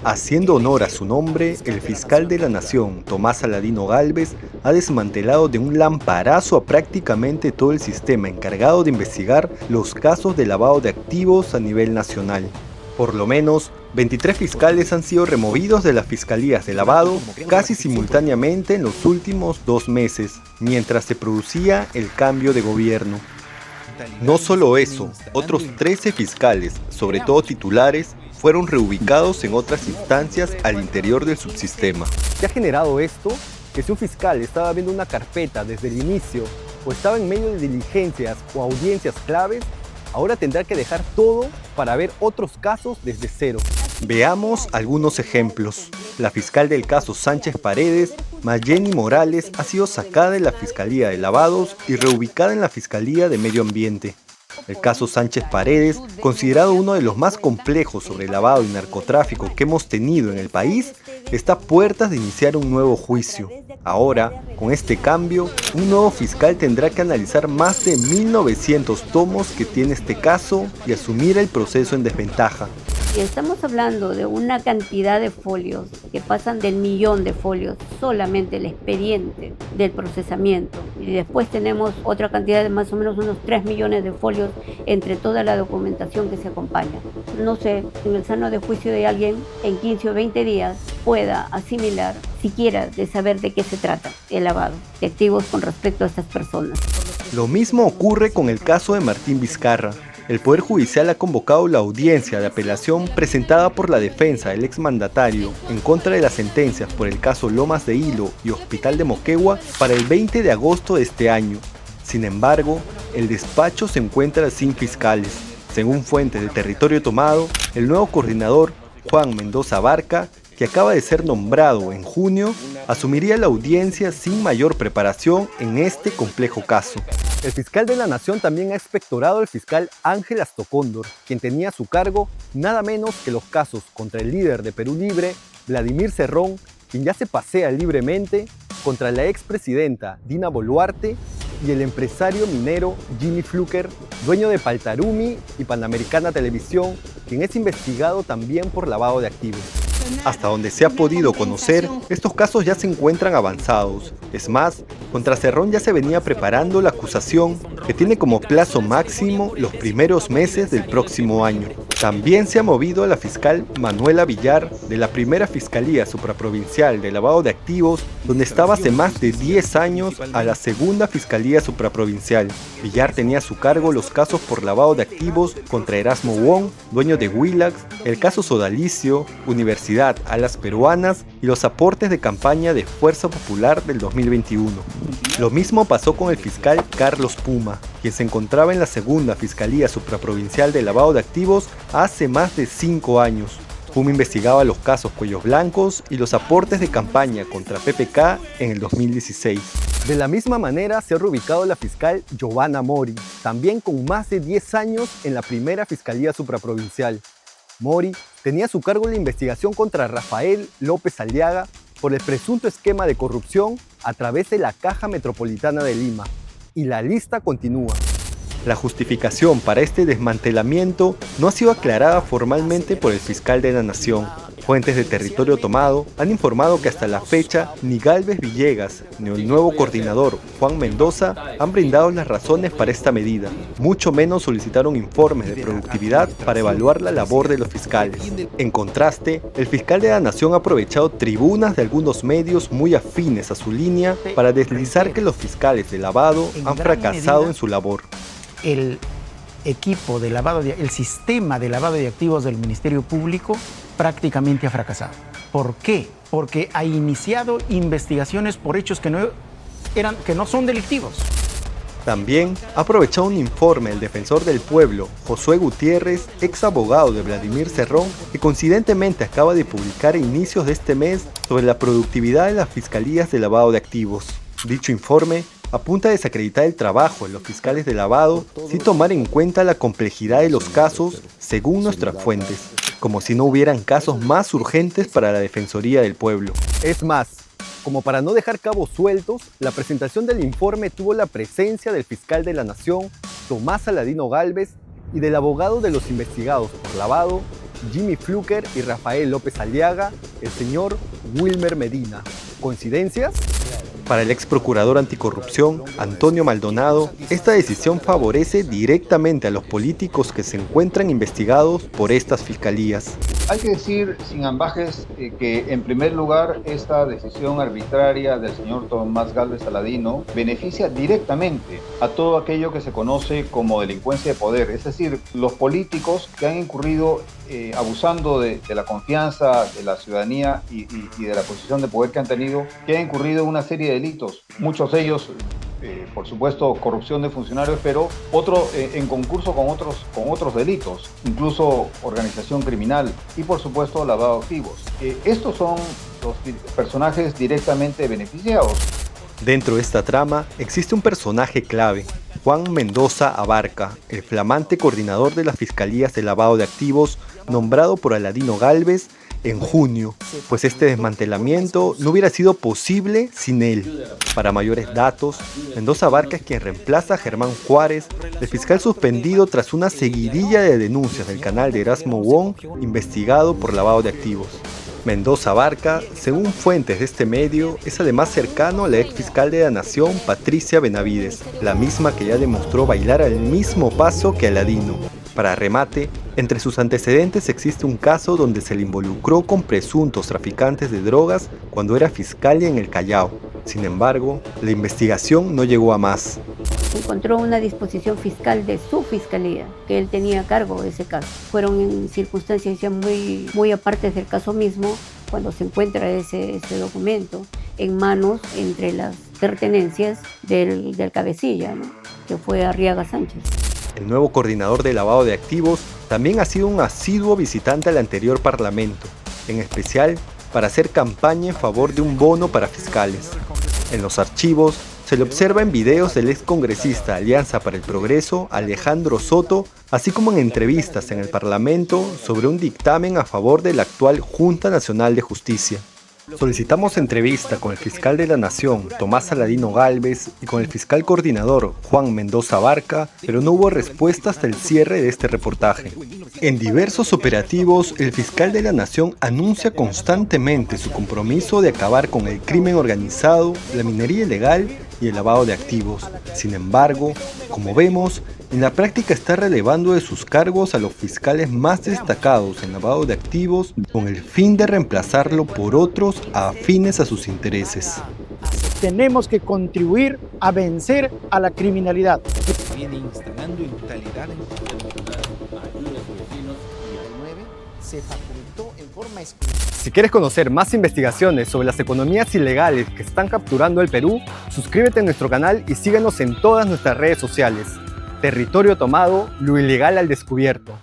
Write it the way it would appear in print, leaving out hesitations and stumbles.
Haciendo honor a su nombre, el fiscal de la Nación, Tomás Aladino Gálvez, ha desmantelado de un lamparazo a prácticamente todo el sistema encargado de investigar los casos de lavado de activos a nivel nacional. Por lo menos, 23 fiscales han sido removidos de las fiscalías de lavado casi simultáneamente en los últimos 2 meses, mientras se producía el cambio de gobierno. No solo eso, otros 13 fiscales, sobre todo titulares, fueron reubicados en otras instancias al interior del subsistema. ¿Qué ha generado esto? Que si un fiscal estaba viendo una carpeta desde el inicio o estaba en medio de diligencias o audiencias claves, ahora tendrá que dejar todo para ver otros casos desde cero. Veamos algunos ejemplos. La fiscal del caso Sánchez Paredes, Mayeni Morales, ha sido sacada de la Fiscalía de Lavados y reubicada en la Fiscalía de Medio Ambiente. El caso Sánchez Paredes, considerado uno de los más complejos sobre lavado y narcotráfico que hemos tenido en el país, está a puertas de iniciar un nuevo juicio. Ahora, con este cambio, un nuevo fiscal tendrá que analizar más de 1900 tomos que tiene este caso y asumir el proceso en desventaja. Y estamos hablando de una cantidad de folios que pasan del 1.000.000 de folios, solamente el expediente del procesamiento. Y después tenemos otra cantidad de más o menos unos 3 millones de folios entre toda la documentación que se acompaña. No sé, en el sano de juicio de alguien en 15 o 20 días pueda asimilar siquiera de saber de qué se trata el lavado de activos con respecto a estas personas. Lo mismo ocurre con el caso de Martín Vizcarra. El Poder Judicial ha convocado la audiencia de apelación presentada por la defensa del exmandatario en contra de las sentencias por el caso Lomas de Hilo y Hospital de Moquegua para el 20 de agosto de este año. Sin embargo, el despacho se encuentra sin fiscales. Según fuentes de Territorio Tomado, el nuevo coordinador, Juan Mendoza Barca, que acaba de ser nombrado en junio, asumiría la audiencia sin mayor preparación en este complejo caso. El fiscal de la Nación también ha expectorado al fiscal Ángel Astocóndor, quien tenía a su cargo nada menos que los casos contra el líder de Perú Libre, Vladimir Cerrón, quien ya se pasea libremente, contra la expresidenta Dina Boluarte y el empresario minero Jimmy Fluker, dueño de Paltarumi y Panamericana Televisión, quien es investigado también por lavado de activos. Hasta donde se ha podido conocer, estos casos ya se encuentran avanzados. Es más, contra Cerrón ya se venía preparando la acusación, que tiene como plazo máximo los primeros meses del próximo año. También se ha movido a la fiscal Manuela Villar de la primera Fiscalía Supraprovincial de Lavado de Activos, donde estaba hace más de 10 años, a la segunda Fiscalía Supraprovincial. Villar tenía a su cargo los casos por lavado de activos contra Erasmo Wong, dueño de Willax, el caso Sodalicio, Universidad Alas Peruanas y los aportes de campaña de Fuerza Popular del 2021. Lo mismo pasó con el fiscal Carlos Puma, quien se encontraba en la segunda Fiscalía Supraprovincial de Lavado de Activos hace más de 5 años. Puma investigaba los casos Cuellos Blancos y los aportes de campaña contra PPK en el 2016. De la misma manera se ha reubicado la fiscal Giovanna Mori, también con más de 10 años en la primera Fiscalía Supraprovincial. Mori tenía a su cargo la investigación contra Rafael López Aliaga por el presunto esquema de corrupción a través de la Caja Metropolitana de Lima. Y la lista continúa. La justificación para este desmantelamiento no ha sido aclarada formalmente por el fiscal de la Nación. Fuentes de Territorio Tomado han informado que hasta la fecha ni Gálvez Villegas ni el nuevo coordinador Juan Mendoza han brindado las razones para esta medida. Mucho menos solicitaron informes de productividad para evaluar la labor de los fiscales. En contraste, el fiscal de la Nación ha aprovechado tribunas de algunos medios muy afines a su línea para deslizar que los fiscales de lavado han fracasado en su labor. El equipo de lavado, el sistema de lavado de activos del Ministerio Público prácticamente ha fracasado. ¿Por qué? Porque ha iniciado investigaciones por hechos que no son delictivos. También ha aprovechado un informe del defensor del pueblo, Josué Gutiérrez, ex abogado de Vladimir Cerrón, que coincidentemente acaba de publicar a inicios de este mes sobre la productividad de las fiscalías de lavado de activos. Dicho informe apunta a desacreditar el trabajo de los fiscales de lavado sin tomar en cuenta la complejidad de los casos, según nuestras fuentes, como si no hubieran casos más urgentes para la Defensoría del Pueblo. Es más, como para no dejar cabos sueltos, la presentación del informe tuvo la presencia del fiscal de la Nación, Tomás Aladino Gálvez, y del abogado de los investigados por lavado, Jimmy Fluker y Rafael López Aliaga, el señor Wilmer Medina. ¿Coincidencias? Para el ex procurador anticorrupción, Antonio Maldonado, esta decisión favorece directamente a los políticos que se encuentran investigados por estas fiscalías. Hay que decir, sin ambajes, que en primer lugar esta decisión arbitraria del señor Tomás Gálvez Saladino beneficia directamente a todo aquello que se conoce como delincuencia de poder, es decir, los políticos que han incurrido abusando de la confianza de la ciudadanía y de la posición de poder que han tenido, que han incurrido en una serie de delitos, muchos de ellos por supuesto corrupción de funcionarios, pero otro en concurso con otros delitos, incluso organización criminal y por supuesto lavado de activos. Estos son los personajes directamente beneficiados. Dentro de esta trama existe un personaje clave, Juan Mendoza Abarca, el flamante coordinador de las Fiscalías de Lavado de Activos, nombrado por Aladino Gálvez en junio, pues este desmantelamiento no hubiera sido posible sin él. Para mayores datos, Mendoza Abarca es quien reemplaza a Germán Juárez, el fiscal suspendido tras una seguidilla de denuncias del canal de Erasmo Wong, investigado por lavado de activos. Mendoza Abarca, según fuentes de este medio, es además cercano a la ex fiscal de la Nación, Patricia Benavides, la misma que ya demostró bailar al mismo paso que Aladino. Para remate, entre sus antecedentes existe un caso donde se le involucró con presuntos traficantes de drogas cuando era fiscal en el Callao. Sin embargo, la investigación no llegó a más. Encontró una disposición fiscal de su fiscalía, que él tenía a cargo de ese caso. Fueron en circunstancias ya muy aparte del caso mismo, cuando se encuentra ese documento en manos entre las pertenencias del cabecilla, ¿no?, que fue Arriaga Sánchez. El nuevo coordinador de lavado de activos también ha sido un asiduo visitante al anterior parlamento, en especial para hacer campaña en favor de un bono para fiscales. En los archivos se le observa en videos del ex congresista Alianza para el Progreso, Alejandro Soto, así como en entrevistas en el Parlamento sobre un dictamen a favor de la actual Junta Nacional de Justicia. Solicitamos entrevista con el fiscal de la Nación, Tomás Aladino Gálvez, y con el fiscal coordinador, Juan Mendoza Abarca, pero no hubo respuesta hasta el cierre de este reportaje. En diversos operativos, el fiscal de la Nación anuncia constantemente su compromiso de acabar con el crimen organizado, la minería ilegal y el lavado de activos. Sin embargo, como vemos, en la práctica está relevando de sus cargos a los fiscales más destacados en lavado de activos con el fin de reemplazarlo por otros afines a sus intereses. Tenemos que contribuir a vencer a la criminalidad. Viene instalando ilegalidad en ayuda a sus vecinos y el 9 se facultó en forma exclusiva. Si quieres conocer más investigaciones sobre las economías ilegales que están capturando el Perú, suscríbete a nuestro canal y síguenos en todas nuestras redes sociales. Territorio Tomado, lo ilegal al descubierto.